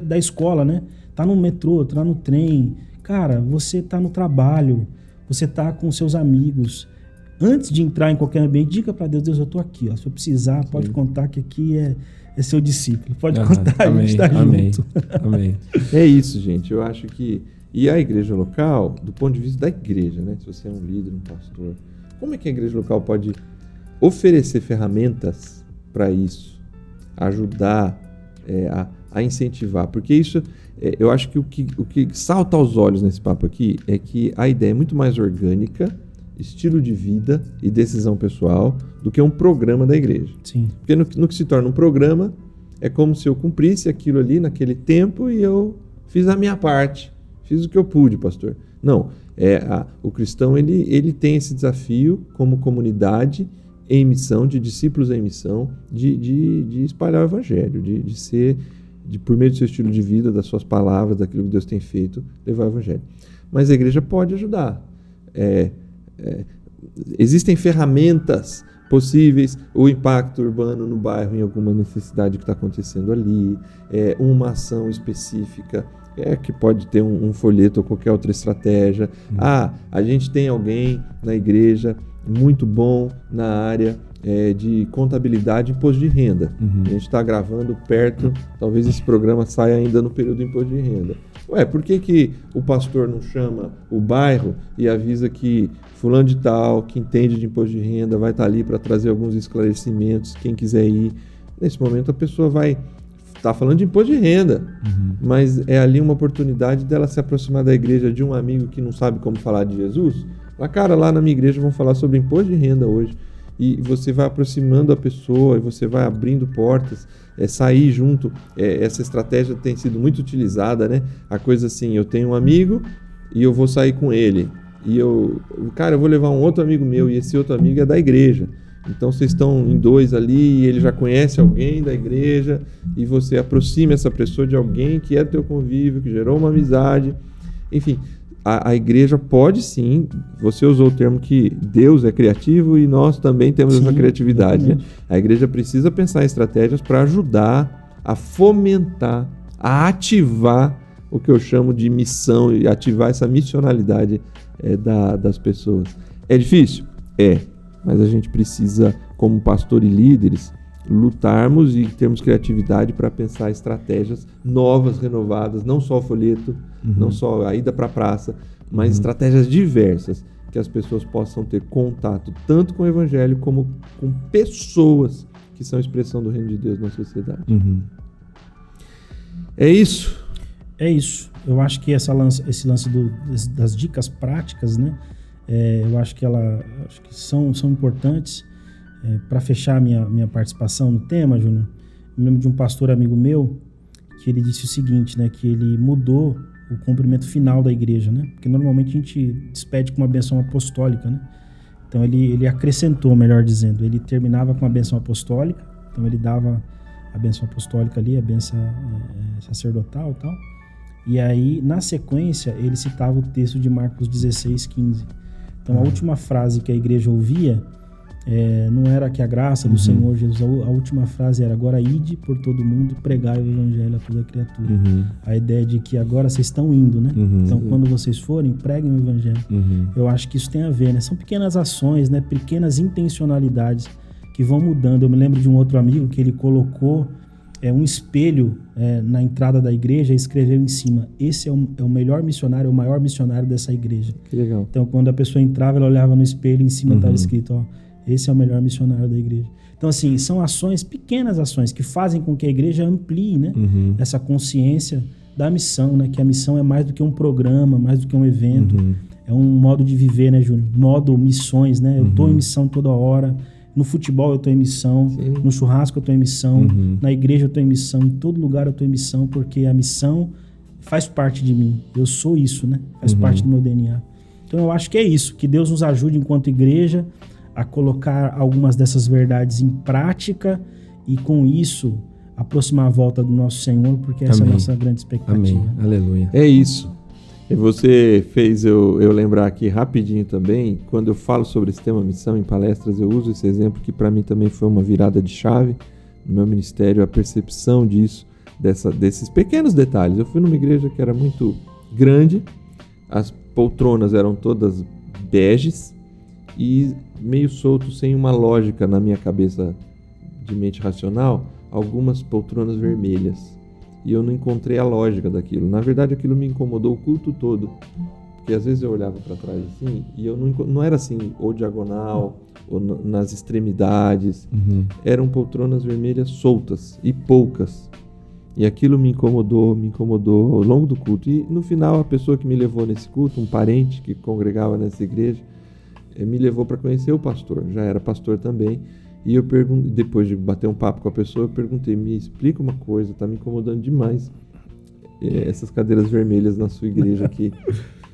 da escola, né? Tá no metrô, tá no trem. Cara, você tá no trabalho, você tá com seus amigos. Antes de entrar em qualquer ambiente, diga para Deus, eu tô aqui, ó. Se eu precisar, pode contar que aqui é seu discípulo. Pode contar, a gente tá junto. Amém. É isso, gente. Eu acho que... E a igreja local, do ponto de vista da igreja, né? Se você é um líder, um pastor, como é que a igreja local pode oferecer ferramentas para isso? Ajudar a incentivar? Porque isso... eu acho que o que salta aos olhos nesse papo aqui é que a ideia é muito mais orgânica, estilo de vida e decisão pessoal do que um programa da igreja. Sim. Porque no que se torna um programa, é como se eu cumprisse aquilo ali naquele tempo e eu fiz a minha parte, fiz o que eu pude, pastor. Não, o cristão ele tem esse desafio como comunidade em missão, de discípulos em missão, de espalhar o evangelho, de ser, por meio do seu estilo de vida, das suas palavras, daquilo que Deus tem feito, levar o evangelho. Mas a igreja pode ajudar. Existem ferramentas possíveis, o impacto urbano no bairro em alguma necessidade que está acontecendo ali, uma ação específica, que pode ter um folheto ou qualquer outra estratégia. A gente tem alguém na igreja muito bom na área de contabilidade e imposto de renda. A gente está gravando perto, talvez esse programa saia ainda no período do imposto de renda. Por que o pastor não chama o bairro e avisa que fulano de tal, que entende de imposto de renda, vai estar ali para trazer alguns esclarecimentos, quem quiser ir. Nesse momento a pessoa vai estar falando de imposto de renda, mas é ali uma oportunidade dela se aproximar da igreja de um amigo que não sabe como falar de Jesus. Cara, lá na minha igreja vão falar sobre imposto de renda hoje. E você vai aproximando a pessoa e você vai abrindo portas, sair junto. Essa estratégia tem sido muito utilizada, né? A coisa assim, eu tenho um amigo e eu vou sair com ele. E eu vou levar um outro amigo meu e esse outro amigo é da igreja. Então vocês estão em dois ali e ele já conhece alguém da igreja e você aproxima essa pessoa de alguém que é do teu convívio, que gerou uma amizade. Enfim, a igreja pode sim, você usou o termo que Deus é criativo e nós também temos essa criatividade. Né? A igreja precisa pensar em estratégias para ajudar a fomentar, a ativar o que eu chamo de missão e ativar essa missionalidade das pessoas. É difícil? Mas a gente precisa, como pastor e líderes, lutarmos e termos criatividade para pensar estratégias novas, renovadas, não só o folheto, não só a ida para a praça, mas estratégias diversas, que as pessoas possam ter contato tanto com o evangelho como com pessoas que são expressão do reino de Deus na sociedade. É isso? É isso. Eu acho que esse lance das dicas práticas, né? Eu acho que são importantes. Para fechar minha participação no tema, Júnior, eu lembro de um pastor amigo meu que ele disse o seguinte, né? Que ele mudou o cumprimento final da igreja, né? Porque normalmente a gente despede com uma bênção apostólica, né? Então ele acrescentou, melhor dizendo, ele terminava com a bênção apostólica, então ele dava a bênção apostólica ali, a bênção sacerdotal e tal. E aí, na sequência, ele citava o texto de Marcos 16:15. Então, a última frase que a igreja ouvia não era que a graça do Senhor Jesus, a última frase era: agora ide por todo mundo e pregai o evangelho a toda criatura. A ideia de que agora vocês estão indo, né? Então, quando vocês forem, preguem o evangelho. Eu acho que isso tem a ver, né? São pequenas ações, né? Pequenas intencionalidades que vão mudando. Eu me lembro de um outro amigo que ele colocou um espelho na entrada da igreja e escreveu em cima: esse é o melhor missionário, é o maior missionário dessa igreja. Que legal. Então, quando a pessoa entrava, ela olhava no espelho e em cima estava escrito, ó, esse é o melhor missionário da igreja. Então, assim, são ações, pequenas ações, que fazem com que a igreja amplie, né, essa consciência da missão, né, que a missão é mais do que um programa, mais do que um evento, é um modo de viver, né, Júnior? Modo missões, né? Eu estou em missão toda hora. No futebol eu estou em missão, no churrasco eu estou em missão, na igreja eu estou em missão, em todo lugar eu estou em missão, porque a missão faz parte de mim. Eu sou isso, né? Faz parte do meu DNA. Então eu acho que é isso, que Deus nos ajude enquanto igreja a colocar algumas dessas verdades em prática e com isso aproximar a volta do nosso Senhor, porque essa é a nossa grande expectativa. Amém. Aleluia. É isso. E você fez eu lembrar aqui rapidinho também, quando eu falo sobre esse tema missão em palestras, eu uso esse exemplo que para mim também foi uma virada de chave no meu ministério, a percepção disso, desses pequenos detalhes. Eu fui numa igreja que era muito grande, as poltronas eram todas beges e meio solto, sem uma lógica na minha cabeça de mente racional, algumas poltronas vermelhas. E eu não encontrei a lógica daquilo. Na verdade, aquilo me incomodou o culto todo. Porque às vezes eu olhava para trás assim, e eu não era assim, ou diagonal, ou nas extremidades. Eram poltronas vermelhas soltas e poucas. E aquilo me incomodou ao longo do culto. E no final, a pessoa que me levou nesse culto, um parente que congregava nessa igreja, me levou para conhecer o pastor. Já era pastor também. E eu perguntei, depois de bater um papo com a pessoa, eu perguntei, me explica uma coisa, tá me incomodando demais essas cadeiras vermelhas na sua igreja aqui.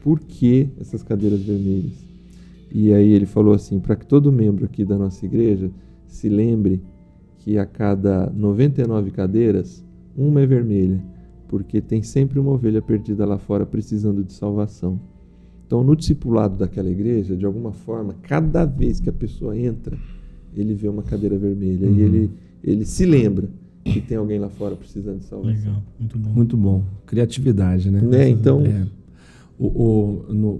Por que essas cadeiras vermelhas? E aí ele falou assim, para que todo membro aqui da nossa igreja se lembre que a cada 99 cadeiras, uma é vermelha, porque tem sempre uma ovelha perdida lá fora precisando de salvação. Então, no discipulado daquela igreja, de alguma forma, cada vez que a pessoa entra, ele vê uma cadeira vermelha e ele se lembra que tem alguém lá fora precisando de salvação. Legal, muito bom. Muito bom. Criatividade, né? Então...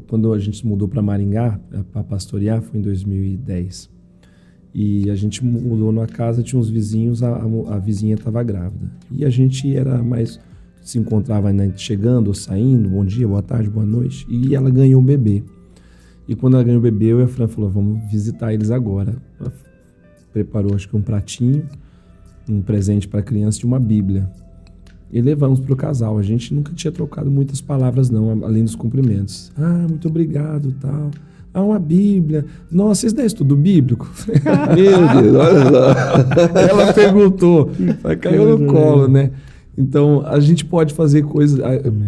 quando a gente se mudou para Maringá, para pastorear, foi em 2010. E a gente mudou numa casa, tinha uns vizinhos, a vizinha estava grávida. E a gente era mais... se encontrava chegando ou saindo, bom dia, boa tarde, boa noite. E ela ganhou um bebê. E quando ela ganhou o bebê, eu e a Fran falou, vamos visitar eles agora. Ela preparou, acho que um pratinho, um presente para a criança de uma Bíblia. E levamos para o casal. A gente nunca tinha trocado muitas palavras, não, além dos cumprimentos. Muito obrigado, tal. Uma Bíblia. Nossa, vocês dão estudo bíblico? Meu Deus, olha lá. Ela perguntou. Caiu no colo, né? Então, a gente pode fazer coisas,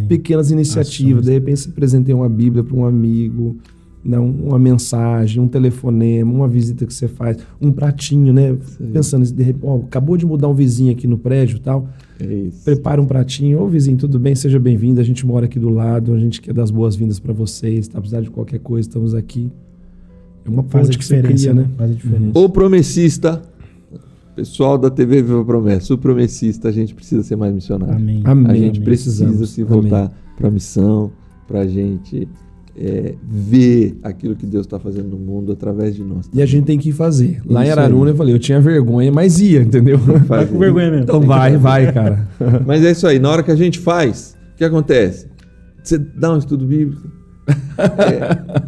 pequenas iniciativas. De repente, você apresentei uma Bíblia para um amigo, uma mensagem, um telefonema, uma visita que você faz, um pratinho, né? Sim. Pensando, de repente, acabou de mudar um vizinho aqui no prédio e tal. É isso. Prepara um pratinho. Ô, vizinho, tudo bem? Seja bem-vindo. A gente mora aqui do lado, a gente quer dar as boas-vindas para vocês. Tá precisando de qualquer coisa, estamos aqui. É uma ponte que você cria, né? Faz a diferença. O promessista, pessoal da TV Viva Promessa, o promessista, a gente precisa ser mais missionário. Amém. A gente precisa se voltar para a missão, para a gente ver aquilo que Deus está fazendo no mundo através de nós. E a gente tem que fazer. Lá em Araruna, eu falei, eu tinha vergonha, mas ia, entendeu? Vai com vergonha mesmo. Então vai, cara. Mas é isso aí. Na hora que a gente faz, o que acontece? Você dá um estudo bíblico.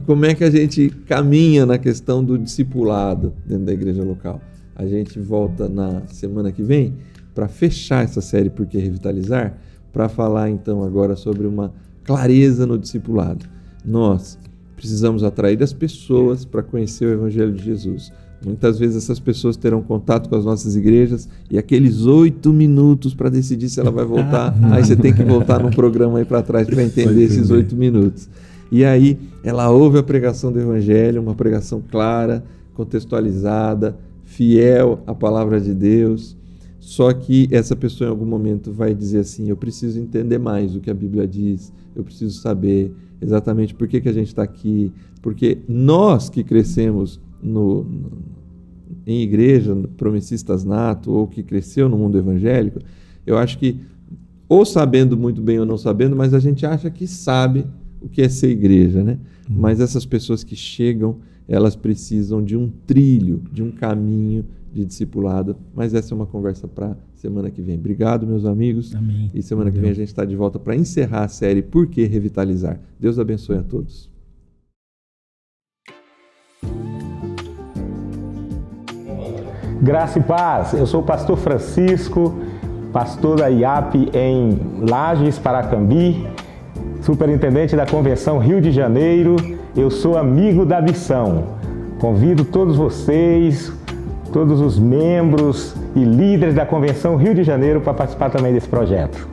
Como é que a gente caminha na questão do discipulado dentro da igreja local? A gente volta na semana que vem para fechar essa série Por que Revitalizar, para falar então agora sobre uma clareza no discipulado. Nós precisamos atrair as pessoas para conhecer o Evangelho de Jesus. Muitas vezes essas pessoas terão contato com as nossas igrejas e aqueles 8 minutos para decidir se ela vai voltar, aí você tem que voltar num programa aí para trás para entender esses 8 minutos. E aí ela ouve a pregação do Evangelho, uma pregação clara, contextualizada, fiel à palavra de Deus. Só que essa pessoa em algum momento vai dizer assim, eu preciso entender mais o que a Bíblia diz, eu preciso saber exatamente por que a gente está aqui, porque nós que crescemos em igreja, promessistas nato, ou que cresceu no mundo evangélico, eu acho que, ou sabendo muito bem ou não sabendo, mas a gente acha que sabe o que é ser igreja, né? Mas essas pessoas que chegam, elas precisam de um trilho, de um caminho de discipulado, mas essa é uma conversa para semana que vem. Obrigado, meus amigos. Amém. E semana que vem a gente está de volta para encerrar a série Por que Revitalizar. Deus abençoe a todos. Graça e paz. Eu sou o pastor Francisco, pastor da IAP em Lages, Paracambi, superintendente da Convenção Rio de Janeiro. Eu sou amigo da missão. Convido todos vocês, todos os membros e líderes da Convenção Rio de Janeiro para participar também desse projeto.